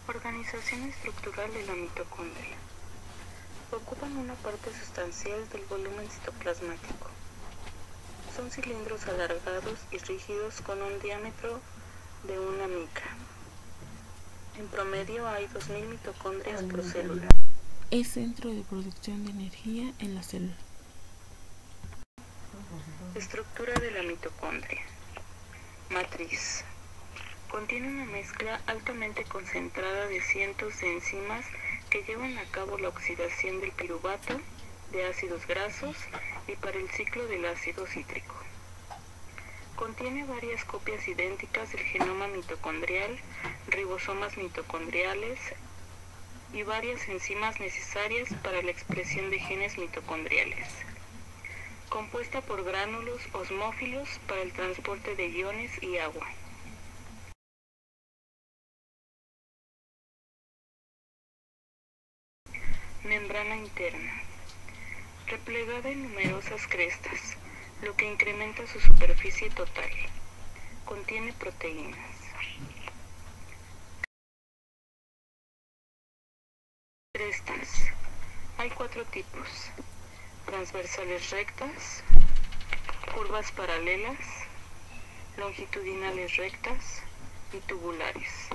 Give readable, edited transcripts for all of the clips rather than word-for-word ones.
Organización estructural de la mitocondria. Ocupan una parte sustancial del volumen citoplasmático. Son cilindros alargados y rígidos con un diámetro de una mica. En promedio hay 2000 mitocondrias por célula. Es centro de producción de energía en la célula. Estructura de la mitocondria. Matriz. Contiene una mezcla altamente concentrada de cientos de enzimas que llevan a cabo la oxidación del piruvato, de ácidos grasos y para el ciclo del ácido cítrico. Contiene varias copias idénticas del genoma mitocondrial, ribosomas mitocondriales y varias enzimas necesarias para la expresión de genes mitocondriales. Compuesta por gránulos osmófilos para el transporte de iones y agua. Membrana interna. Replegada en numerosas crestas, lo que incrementa su superficie total. Contiene proteínas. Crestas. Hay 4 tipos: transversales rectas, curvas paralelas, longitudinales rectas y tubulares.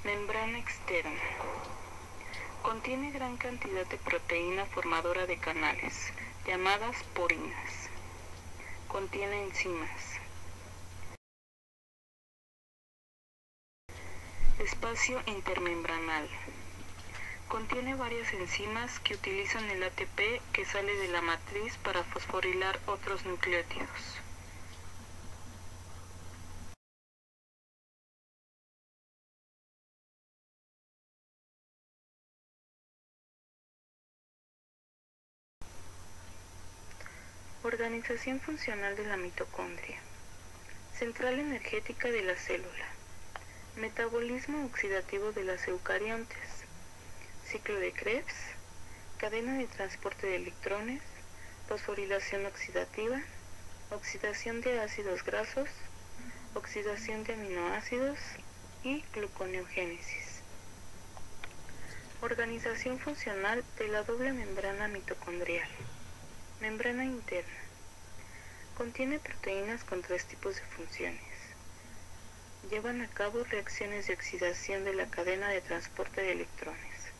Membrana externa. Contiene gran cantidad de proteína formadora de canales, llamadas porinas. Contiene enzimas. Espacio intermembranal. Contiene varias enzimas que utilizan el ATP que sale de la matriz para fosforilar otros nucleótidos. Organización funcional de la mitocondria. Central energética de la célula. Metabolismo oxidativo de las eucariontes. Ciclo de Krebs. Cadena de transporte de electrones. Fosforilación oxidativa. Oxidación de ácidos grasos. Oxidación de aminoácidos y gluconeogénesis. Organización funcional de la doble membrana mitocondrial. Membrana interna. Contiene proteínas con 3 tipos de funciones. Llevan a cabo reacciones de oxidación de la cadena de transporte de electrones.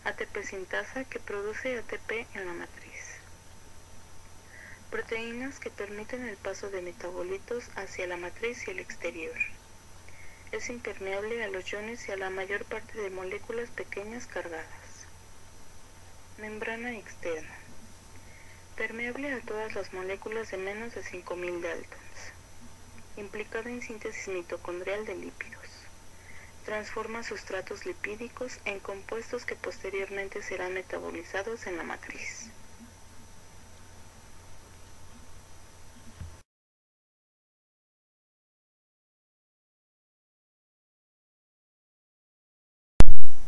ATP sintasa que produce ATP en la matriz. Proteínas que permiten el paso de metabolitos hacia la matriz y el exterior. Es impermeable a los iones y a la mayor parte de moléculas pequeñas cargadas. Membrana externa. Permeable a todas las moléculas de menos de 5000 daltons. Implicada en síntesis mitocondrial de lípidos. Transforma sustratos lipídicos en compuestos que posteriormente serán metabolizados en la matriz.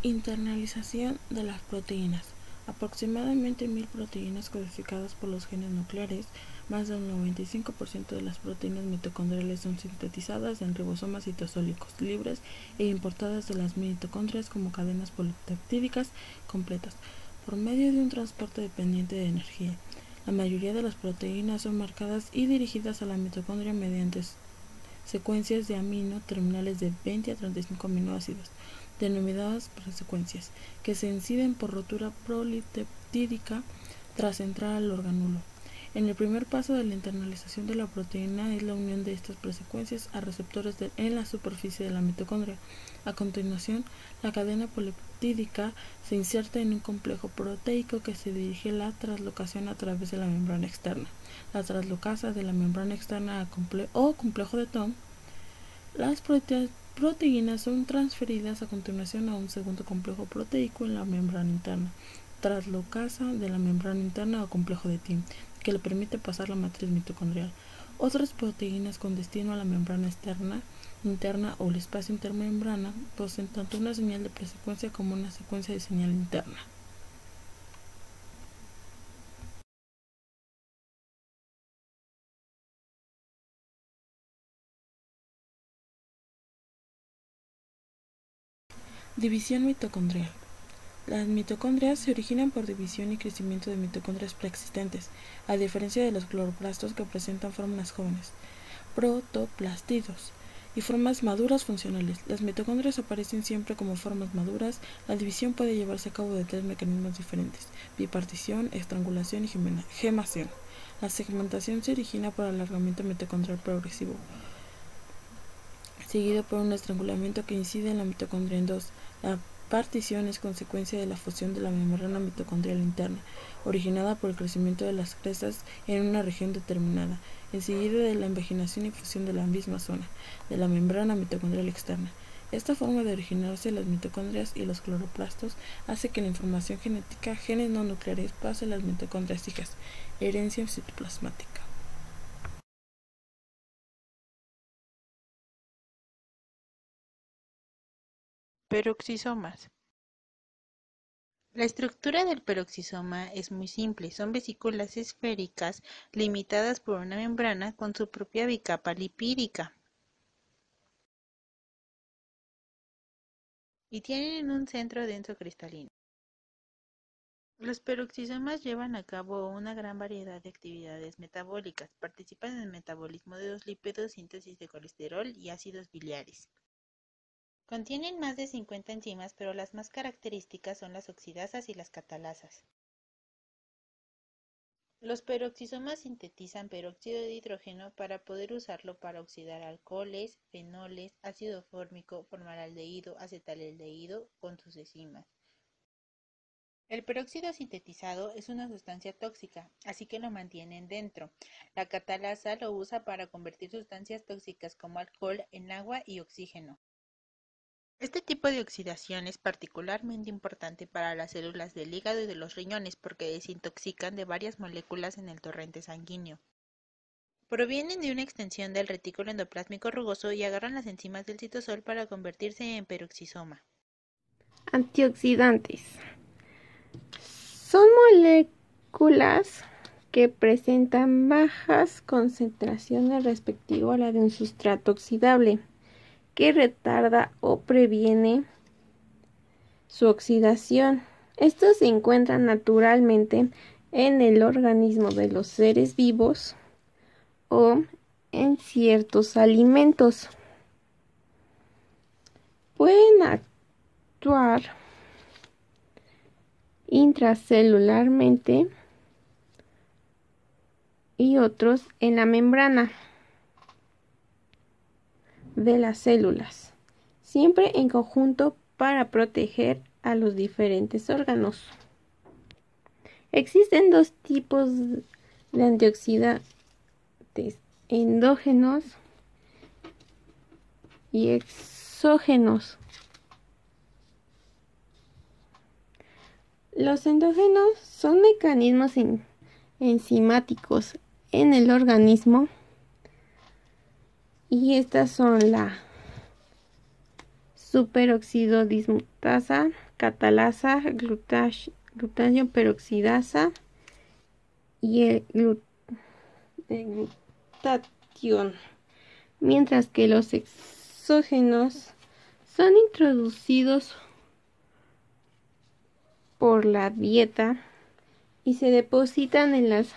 Internalización de las proteínas. Aproximadamente 1000 proteínas codificadas por los genes nucleares. Más del 95% de las proteínas mitocondriales son sintetizadas en ribosomas citosólicos libres e importadas de las mitocondrias como cadenas polipeptídicas completas, por medio de un transporte dependiente de energía. La mayoría de las proteínas son marcadas y dirigidas a la mitocondria mediante secuencias de amino terminales de 20 a 35 aminoácidos, denominadas secuencias, que se inciden por rotura polipeptídica tras entrar al orgánulo. En el primer paso de la internalización de la proteína es la unión de estas presecuencias a receptores en la superficie de la mitocondria. A continuación, la cadena polipeptídica se inserta en un complejo proteico que se dirige la traslocación a través de la membrana externa. La traslocasa de la membrana externa o complejo de Thom. Las proteínas son transferidas a continuación a un segundo complejo proteico en la membrana interna, traslocasa de la membrana interna o complejo de Thiem, que le permite pasar la matriz mitocondrial. Otras proteínas con destino a la membrana interna o el espacio intermembrana poseen tanto una señal de presecuencia como una secuencia de señal interna. División mitocondrial. Las mitocondrias se originan por división y crecimiento de mitocondrias preexistentes, a diferencia de los cloroplastos que presentan formas jóvenes, protoplastidos, y formas maduras funcionales. Las mitocondrias aparecen siempre como formas maduras. La división puede llevarse a cabo de 3 mecanismos diferentes: bipartición, estrangulación y gemación. La segmentación se origina por alargamiento mitocondrial progresivo, seguido por un estrangulamiento que incide en la mitocondria en dos. La partición es consecuencia de la fusión de la membrana mitocondrial interna, originada por el crecimiento de las crestas en una región determinada, enseguida de la invaginación y fusión de la misma zona, de la membrana mitocondrial externa. Esta forma de originarse las mitocondrias y los cloroplastos hace que la información genética, genes no nucleares, pase a las mitocondrias hijas, herencia citoplasmática. Peroxisomas. La estructura del peroxisoma es muy simple, son vesículas esféricas limitadas por una membrana con su propia bicapa lipídica y tienen un centro denso cristalino. Los peroxisomas llevan a cabo una gran variedad de actividades metabólicas, participan en el metabolismo de los lípidos, síntesis de colesterol y ácidos biliares. Contienen más de 50 enzimas, pero las más características son las oxidasas y las catalasas. Los peroxisomas sintetizan peróxido de hidrógeno para poder usarlo para oxidar alcoholes, fenoles, ácido fórmico, formaldehído, acetaldehído con sus enzimas. El peróxido sintetizado es una sustancia tóxica, así que lo mantienen dentro. La catalasa lo usa para convertir sustancias tóxicas como alcohol en agua y oxígeno. Este tipo de oxidación es particularmente importante para las células del hígado y de los riñones porque desintoxican de varias moléculas en el torrente sanguíneo. Provienen de una extensión del retículo endoplásmico rugoso y agarran las enzimas del citosol para convertirse en peroxisoma. Antioxidantes. Son moléculas que presentan bajas concentraciones respecto a la de un sustrato oxidable, que retarda o previene su oxidación. Estos se encuentran naturalmente en el organismo de los seres vivos o en ciertos alimentos. Pueden actuar intracelularmente y otros en la membrana de las células, siempre en conjunto para proteger a los diferentes órganos. Existen dos tipos de antioxidantes: endógenos y exógenos. Los endógenos son mecanismos enzimáticos en el organismo, y estas son la superoxido dismutasa, catalasa, glutatión peroxidasa y el glutatión, mientras que los exógenos son introducidos por la dieta y se depositan en las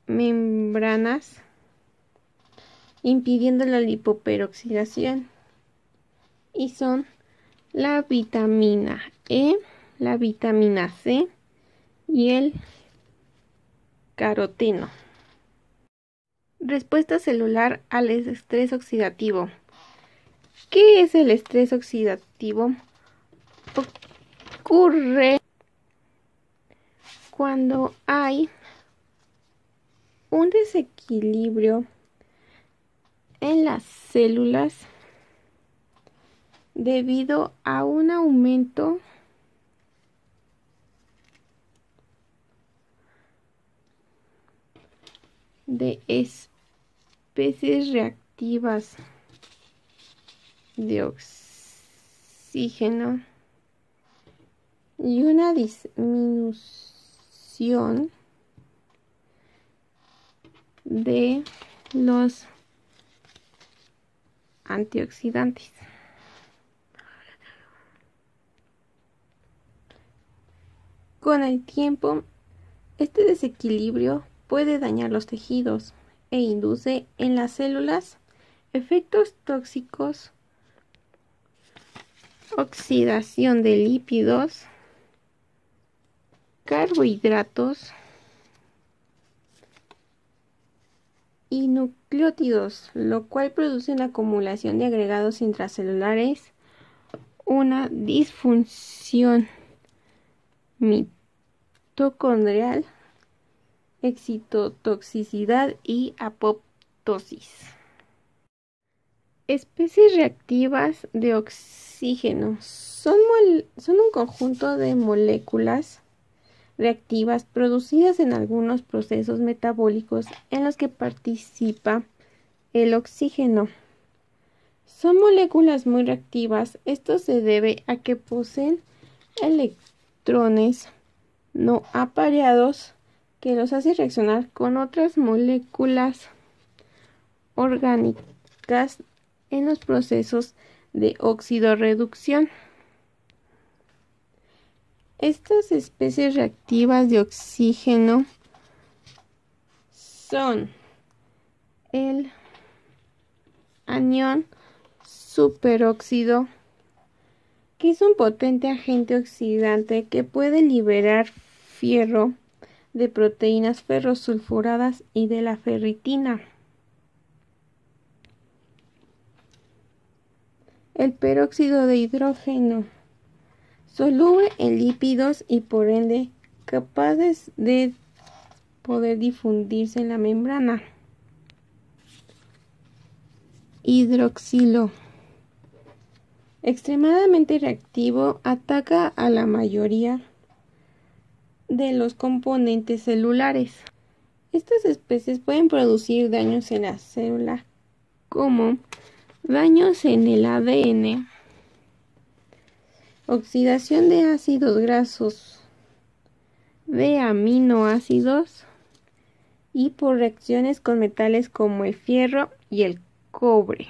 membranas, impidiendo la lipoperoxidación, y son la vitamina E, la vitamina C y el caroteno. Respuesta celular al estrés oxidativo. ¿Qué es el estrés oxidativo? Ocurre cuando hay un desequilibrio en las células debido a un aumento de especies reactivas de oxígeno y una disminución de los antioxidantes. Con el tiempo, este desequilibrio puede dañar los tejidos e induce en las células efectos tóxicos, oxidación de lípidos, carbohidratos y nucleótidos, lo cual produce una acumulación de agregados intracelulares, una disfunción mitocondrial, excitotoxicidad y apoptosis. Especies reactivas de oxígeno son un conjunto de moléculas reactivas producidas en algunos procesos metabólicos en los que participa el oxígeno. Son moléculas muy reactivas. Esto se debe a que poseen electrones no apareados que los hace reaccionar con otras moléculas orgánicas en los procesos de oxidorreducción. Estas especies reactivas de oxígeno son el anión superóxido, que es un potente agente oxidante que puede liberar fierro de proteínas ferrosulfuradas y de la ferritina. El peróxido de hidrógeno, soluble en lípidos y por ende capaces de poder difundirse en la membrana. Hidroxilo, extremadamente reactivo, ataca a la mayoría de los componentes celulares. Estas especies pueden producir daños en la célula, como daños en el ADN, oxidación de ácidos grasos, de aminoácidos y por reacciones con metales como el fierro y el cobre.